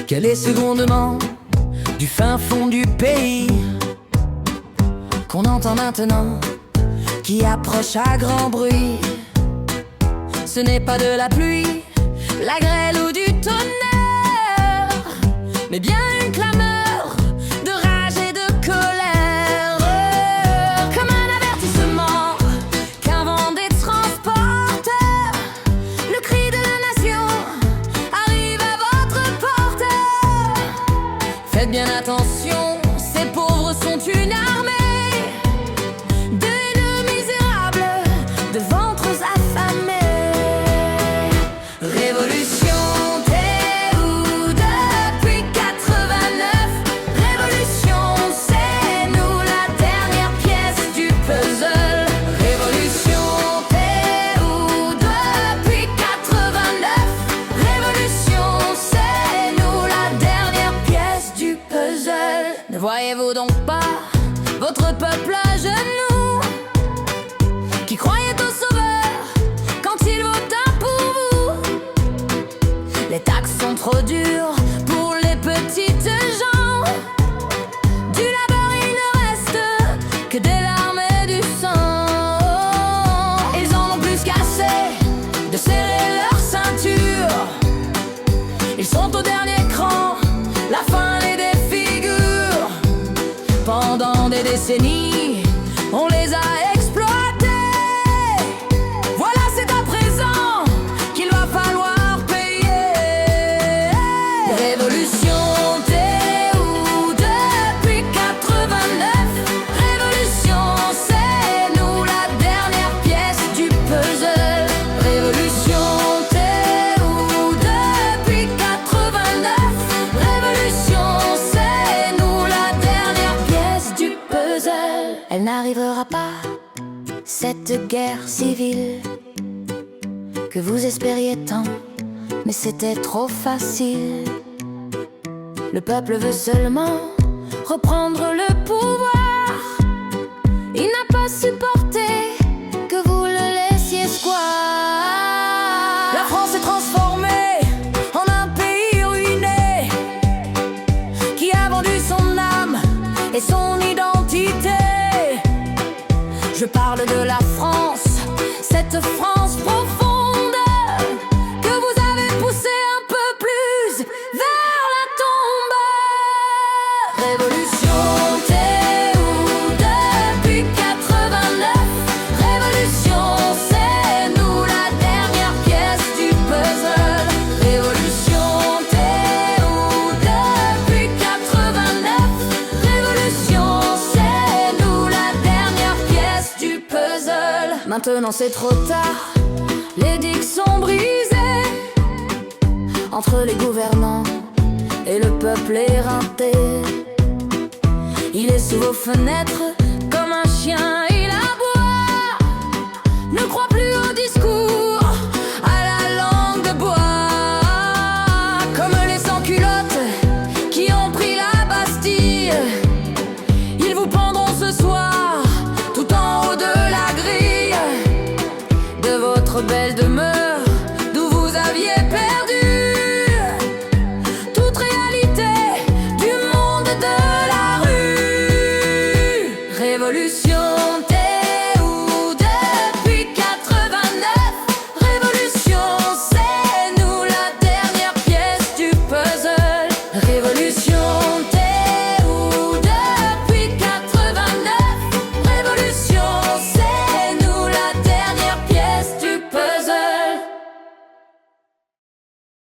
Quel est ce grondement du fin fond du pays qu'on entend maintenant, qui approche à grand bruit? Ce n'est pas de la pluie, la grêle ou du tonnerre, mais bien une clameur de rage et de colère, comme un avertissement qu'un vent des transporteurs. Le cri de la nation arrive à votre porte. Faites bien attention, ces pauvres sont une armée de misérables, de ventres affamés. Révolution, t'es où depuis 89? Révolution, c'est nous la dernière pièce du puzzle. Révolution, t'es où depuis 89? Révolution, c'est nous la dernière pièce du puzzle. Ne voyez-vous donc pas votre peuple à genoux, qui croyait au sauveur quand il vota pour vous? Les taxes sont trop dures pour les petites gens. Du labeur il ne reste que des larmes et du sang. Ils en ont plus qu'assez de serrer leur ceinture. Ils sont au dernier cran, la faim les défigure. Pendant des décennies, on les a exploités. Voilà, c'est à présent qu'il va falloir payer. Révolution, t'es où depuis 89? Révolution, c'est nous la dernière pièce du puzzle. Révolution, t'es où depuis 89? Révolution, c'est nous la dernière pièce du puzzle. Elle n'arrivera pas, cette guerre civile que vous espériez tant, mais c'était trop facile. Le peuple veut seulement reprendre le pouvoir. Il n'a pas supporté que vous le laissiez square. La France est transformée en un pays ruiné, qui a vendu son âme et son identité. Je parle de la France, cette France profonde que vous avez poussée un peu plus vers la tombe. Révolution, t'es où depuis 89? Révolution, c'est nous la dernière pièce du puzzle. Révolution, t'es où depuis 89? Révolution, c'est nous la dernière pièce du puzzle. Maintenant c'est trop tard, les digues sont brisées entre les gouvernants et le peuple éreinté. Il est sous vos fenêtres comme un chien, il aboie. Ne crois plus au discours, à la langue de bois. Comme les sans-culottes qui ont pris la Bastille, ils vous pendront ce soir tout en haut de la grille de votre belle demeure.